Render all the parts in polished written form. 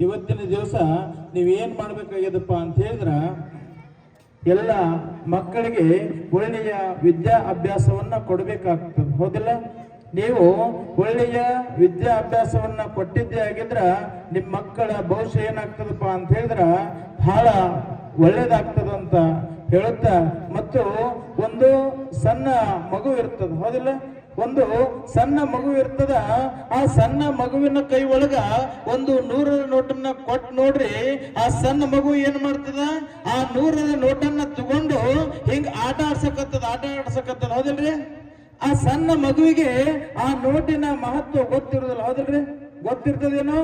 ಇವತ್ತಿನ ದಿವಸ ನೀವೇನ್ ಮಾಡ್ಬೇಕಾಗ್ಯದಪ್ಪ ಅಂತ ಹೇಳಿದ್ರ ಎಲ್ಲ ಮಕ್ಕಳಿಗೆ ಒಳ್ಳೆಯ ವಿದ್ಯಾ ಅಭ್ಯಾಸವನ್ನ ಕೊಡಬೇಕಾಗ್ತದೆ. ಹೌದಿಲ್ಲ? ನೀವು ಒಳ್ಳೆಯ ವಿದ್ಯಾ ಅಭ್ಯಾಸವನ್ನ ಕೊಟ್ಟಿದ್ದೇ ಆಗಿದ್ರ ನಿಮ್ಮ ಮಕ್ಕಳ ಭವಿಷ್ಯ ಏನಾಗ್ತದಪ್ಪ ಅಂತ ಹೇಳಿದ್ರ ಬಹಳ ಒಳ್ಳೇದಾಗ್ತದಂತ ಹೇಳುತ್ತಾ, ಮತ್ತು ಒಂದು ಸಣ್ಣ ಮಗು ಇರ್ತದ. ಹೌದಿಲ್ಲ? ಒಂದು ಸಣ್ಣ ಮಗು ಇರ್ತದ. ಆ ಸಣ್ಣ ಮಗುವಿನ ಕೈ ಒಳಗ ಒಂದು 100ರ ನೋಟನ್ನ ಕೊಟ್ಟು ನೋಡ್ರಿ, ಆ ಸಣ್ಣ ಮಗು ಏನ್ ಮಾಡ್ತದ, ಆ 100ರ ನೋಟನ್ನ ತಗೊಂಡು ಹಿಂಗ ಆಟ ಆಡ್ಸಕತ್ತದ. ಹೌದಿಲ್ರಿ? ಆ ಸಣ್ಣ ಮಗುವಿಗೆ ಆ ನೋಟಿನ ಮಹತ್ವ ಗೊತ್ತಿರೋದಿಲ್ಲ. ಹೌದಿಲ್ರಿ? ಗೊತ್ತಿರ್ತದೇನೋ?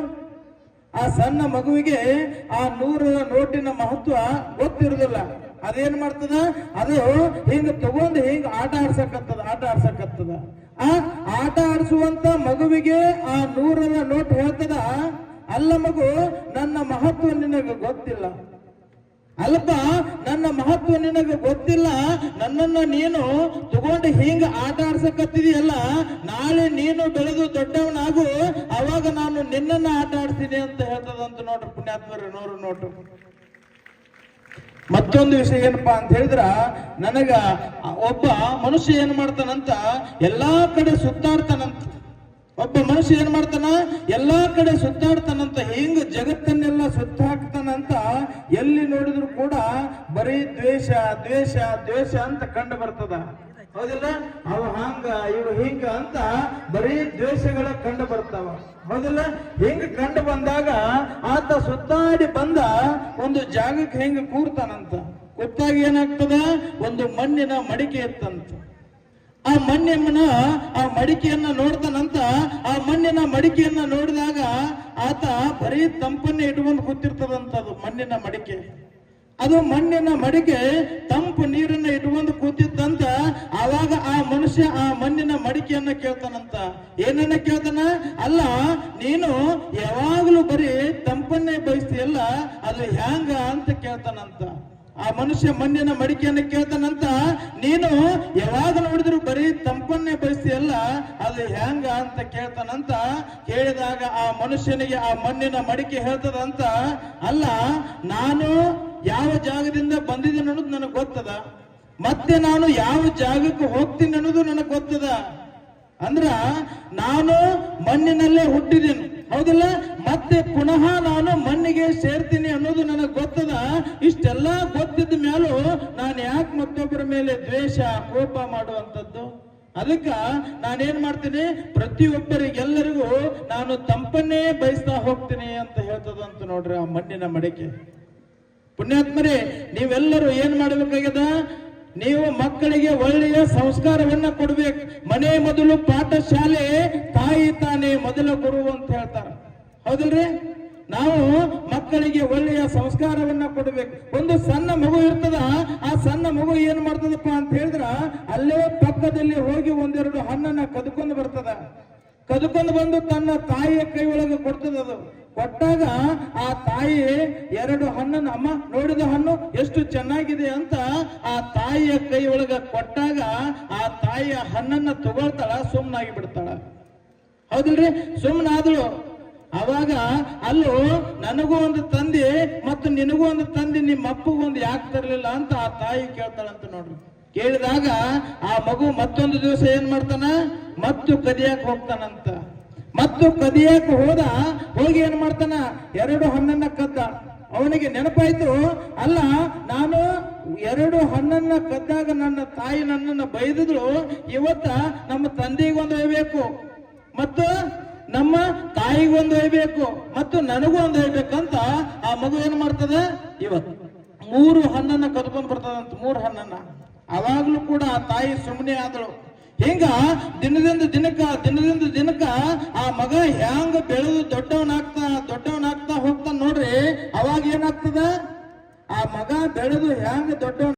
ಆ ಸಣ್ಣ ಮಗುವಿಗೆ ಆ 100ರ ನೋಟಿನ ಮಹತ್ವ ಗೊತ್ತಿರುದಿಲ್ಲ. ಅದೇನ್ ಮಾಡ್ತದ, ಅದು ಹಿಂಗ ತಗೊಂಡು ಹಿಂಗ ಆಟ ಆಡ್ಸಕತ್ತದ. ಆ ಆಟ ಆಡಿಸುವಂತ ಮಗುವಿಗೆ ಆ 100ರ ನೋಟ್ ಹೇಳ್ತದ, ಅಲ್ಲ ಮಗು, ನನ್ನ ಮಹತ್ವ ನಿನಗೆ ಗೊತ್ತಿಲ್ಲ. ಅಲ್ಪ, ನನ್ನ ಮಹತ್ವ ನಿನಗೆ ಗೊತ್ತಿಲ್ಲ. ನನ್ನನ್ನ ನೀನು ತಗೊಂಡು ಹಿಂಗ ಆಟ ಆಡ್ಸಕತ್ತಿದೆಯಲ್ಲ, ನಾಳೆ ನೀನು ಬೆಳೆದು ದೊಡ್ಡವನಾಗು, ಅವಾಗ ನಾನು ನಿನ್ನನ್ನ ಆಟ ಆಡ್ತೀನಿ ಅಂತ ಹೇಳ್ತದಂತ ನೋಡ್ರಿ ಪುಣ್ಯಾತ್ಮರೇ. 100 ನೋಟು. ಮತ್ತೊಂದು ವಿಷಯ ಏನಪ್ಪಾ ಅಂತ ಹೇಳಿದ್ರ, ನನಗ ಒಬ್ಬ ಮನುಷ್ಯ ಏನ್ ಮಾಡ್ತಾನಂತ ಎಲ್ಲಾ ಕಡೆ ಸುತ್ತಾಡ್ತಾನಂತ. ಒಬ್ಬ ಮನುಷ್ಯ ಏನ್ ಮಾಡ್ತಾನ, ಎಲ್ಲಾ ಕಡೆ ಸುತ್ತಾಡ್ತಾನಂತ. ಹಿಂಗ ಜಗತ್ತನ್ನೆಲ್ಲ ಸುತ್ತ ಹಾಕ್ತಾನಂತ. ಎಲ್ಲಿ ನೋಡಿದ್ರು ಕೂಡ ಬರೀ ದ್ವೇಷ ದ್ವೇಷ ದ್ವೇಷ ಅಂತ ಕಂಡು ಬರ್ತದ. ಹೌದಿಲ್ಲ? ಅವ ಹಂಗ ಇವು ಹಿಂಗ ಅಂತ ಬರೀ ದ್ವೇಷಗಳ ಕಂಡು ಬರ್ತಾವ. ಹೌದಿಲ್ಲ? ಹಿಂಗ ಕಂಡು ಬಂದಾಗ ಆತ ಸುತ್ತಾಡಿ ಬಂದ ಒಂದು ಜಾಗಕ್ಕೆ ಹೆಂಗ ಕೂರ್ತಾನಂತ. ಕೂತಾಗ ಏನಾಗ್ತದ, ಒಂದು ಮಣ್ಣಿನ ಮಡಿಕೆ ಇತ್ತಂತ. ಆ ಮಡಿಕೆಯನ್ನ ನೋಡ್ತಾನಂತ. ಆ ಮಣ್ಣಿನ ಮಡಿಕೆಯನ್ನ ನೋಡಿದಾಗ ಆತ ಬರೀ ತಂಪನ್ನೇ ಇಟ್ಕೊಂಡು ಕೂತಿರ್ತದಂತ. ಅದು ಮಣ್ಣಿನ ಮಡಿಕೆ. ಅದು ಮಣ್ಣಿನ ಮಡಿಕೆ ತಂಪು ನೀರನ್ನ ಇಟ್ಕೊಂಡು ಕೂತಿದ್ದಂತ. ಆವಾಗ ಆ ಮನುಷ್ಯ ಆ ಮಣ್ಣಿನ ಮಡಿಕೆಯನ್ನ ಕೇಳ್ತಾನಂತ. ಏನನ್ನ ಕೇಳ್ತಾನ, ಅಲ್ಲ ನೀನು ಯಾವಾಗಲೂ ಬರೀ ತಂಪನ್ನೇ ಬಯಸ್ತೀಯಲ್ಲ, ಅದು ಹ್ಯಾಂಗ ಅಂತ ಕೇಳ್ತಾನಂತ. ಆ ಮನುಷ್ಯ ಮಣ್ಣಿನ ಮಡಿಕೆಯನ್ನು ಕೇಳ್ತಾನಂತ, ನೀನು ಯಾವಾಗ ನೋಡಿದ್ರು ಬರೀ ತಂಪನ್ನೇ ಬಯಸ್ತೀಯಲ್ಲ, ಅದು ಹ್ಯಾಂಗ ಅಂತ ಕೇಳ್ತಾನಂತ. ಕೇಳಿದಾಗ ಆ ಮನುಷ್ಯನಿಗೆ ಆ ಮಣ್ಣಿನ ಮಡಿಕೆ ಹೇಳ್ತದಂತ, ಅಲ್ಲ, ನಾನು ಯಾವ ಜಾಗದಿಂದ ಬಂದಿದ್ದೇನೆ ಅನ್ನೋದು ನನಗೆ ಗೊತ್ತದ, ಮತ್ತೆ ನಾನು ಯಾವ ಜಾಗಕ್ಕೆ ಹೋಗ್ತೀನಿ ಅನ್ನೋದು ನನಗೆ ಗೊತ್ತದ. ಅಂದ್ರ ನಾನು ಮಣ್ಣಿನಲ್ಲೇ ಹುಟ್ಟಿದ್ದೇನೆ. ಹೌದಿಲ್ಲ? ಮತ್ತೆ ಪುನಃ ನಾನು ಮಣ್ಣಿಗೆ ಸೇರ್ತೀನಿ ಅನ್ನೋದು ನನಗೆ ಗೊತ್ತದ. ಇಷ್ಟೆಲ್ಲ ಗೊತ್ತಿದ್ದ ಮೇಲೂ ನಾನು ಯಾಕೆ ಮತ್ತೊಬ್ಬರ ಮೇಲೆ ದ್ವೇಷ ಕೋಪ ಮಾಡುವಂಥದ್ದು? ಅದಕ್ಕ ನಾನೇನ್ ಮಾಡ್ತೀನಿ, ಪ್ರತಿಯೊಬ್ಬರಿಗೆಲ್ಲರಿಗೂ ನಾನು ತಂಪನ್ನೇ ಬಯಸ್ತಾ ಹೋಗ್ತೀನಿ ಅಂತ ಹೇಳ್ತದಂತ ನೋಡ್ರಿ ಆ ಮಣ್ಣಿನ ಮಡಿಕೆ. ಪುಣ್ಯಾತ್ಮರೇ, ನೀವೆಲ್ಲರೂ ಏನ್ ಮಾಡಬೇಕಾಗ್ಯದ, ನೀವು ಮಕ್ಕಳಿಗೆ ಒಳ್ಳೆಯ ಸಂಸ್ಕಾರವನ್ನ ಕೊಡ್ಬೇಕು. ಮನೆ ಮೊದಲು ಪಾಠಶಾಲೆ, ತಾಯಿ ತಾನೇ ಮೊದಲ ಗುರು ಅಂತ ಹೇಳ್ತಾರ. ಹೌದಿಲ್ರಿ? ನಾವು ಮಕ್ಕಳಿಗೆ ಒಳ್ಳೆಯ ಸಂಸ್ಕಾರವನ್ನ ಕೊಡ್ಬೇಕು. ಒಂದು ಸಣ್ಣ ಮಗು ಇರ್ತದ. ಆ ಸಣ್ಣ ಮಗು ಏನ್ ಮಾಡ್ತದಪ್ಪ ಅಂತ ಹೇಳಿದ್ರ, ಅಲ್ಲೇ ಪಕ್ಕದಲ್ಲಿ ಹೋಗಿ ಒಂದೆರಡು ಹಣ್ಣನ್ನ ಕದ್ಕೊಂಡು ಬರ್ತದ. ಕದ್ಕೊಂಡು ಬಂದು ತನ್ನ ತಾಯಿಯ ಕೈ ಒಳಗೆ ಕೊಡ್ತದ. ಅದು ಕೊಟ್ಟಾಗ ಆ ತಾಯಿ 2 ಹಣ್ಣನ್ನು, ಅಮ್ಮ ನೋಡಿದ ಹಣ್ಣು ಎಷ್ಟು ಚೆನ್ನಾಗಿದೆ ಅಂತ ಆ ತಾಯಿಯ ಕೈ ಒಳಗ ಕೊಟ್ಟಾಗ ಆ ತಾಯಿಯ ಹಣ್ಣನ್ನ ತಗೊಳ್ತಾಳ, ಸುಮ್ಮನಾಗಿ ಬಿಡ್ತಾಳ. ಹೌದಿಲ್ರಿ? ಸುಮ್ಮನಾದಳು. ಅವಾಗ ಅಲ್ಲೂ ನನಗೂ ಒಂದು ತಂದೆ ಮತ್ತು ನಿನಗೂ ಒಂದು ತಂದೆ, ನಿಮ್ಮ ಅಪ್ಪಗೂ ಒಂದು ಯಾಕೆ ತರಲಿಲ್ಲ ಅಂತ ಆ ತಾಯಿ ಕೇಳ್ತಾಳಂತ ನೋಡ್ರಿ. ಕೇಳಿದಾಗ ಆ ಮಗು ಮತ್ತೊಂದು ದಿವಸ ಏನ್ ಮಾಡ್ತಾನ, ಮತ್ತು ಕದಿಯಾಕ ಹೋಗ್ತಾನಂತ. ಮತ್ತು ಕದಿಯಾಕ ಹೋಗಿ ಏನ್ ಮಾಡ್ತಾನ, 2 ಹಣ್ಣನ್ನ ಕದ್ದ. ಅವನಿಗೆ ನೆನಪಾಯ್ತು, ಅಲ್ಲ, ನಾನು 2 ಹಣ್ಣನ್ನ ಕದ್ದಾಗ ನನ್ನ ತಾಯಿ ನನ್ನನ್ನು ಬೈದಿದ್ರು, ಇವತ್ತ ನಮ್ಮ ತಂದೆಗೊಂದು ಒಯ್ಬೇಕು, ಮತ್ತು ನಮ್ಮ ತಾಯಿಗೊಂದು ಒಯ್ಬೇಕು, ಮತ್ತು ನನಗೂ ಒಂದು ಒಯ್ಬೇಕಂತ ಆ ಮಗು ಏನ್ ಮಾಡ್ತದ, ಇವತ್ತು 3 ಹಣ್ಣನ್ನ ಕದ್ಕೊಂಡ್ ಬರ್ತದಂತ. 3 ಹಣ್ಣನ್ನ. ಅವಾಗ್ಲೂ ಕೂಡ ಆ ತಾಯಿ ಸುಮ್ಮನೆ ಆದಳು. ಹಿಂಗ ದಿನದಿಂದ ದಿನಕ್ಕ ಆ ಮಗ ಹ್ಯಾಂಗ ಬೆಳೆದು ದೊಡ್ಡವನಾಗ್ತಾ ಹೋಗ್ತಾನ ನೋಡ್ರಿ. ಅವಾಗ ಏನಾಗ್ತದ, ಆ ಮಗ ಬೆಳೆದು ಹ್ಯಾಂಗ ದೊಡ್ಡವನ್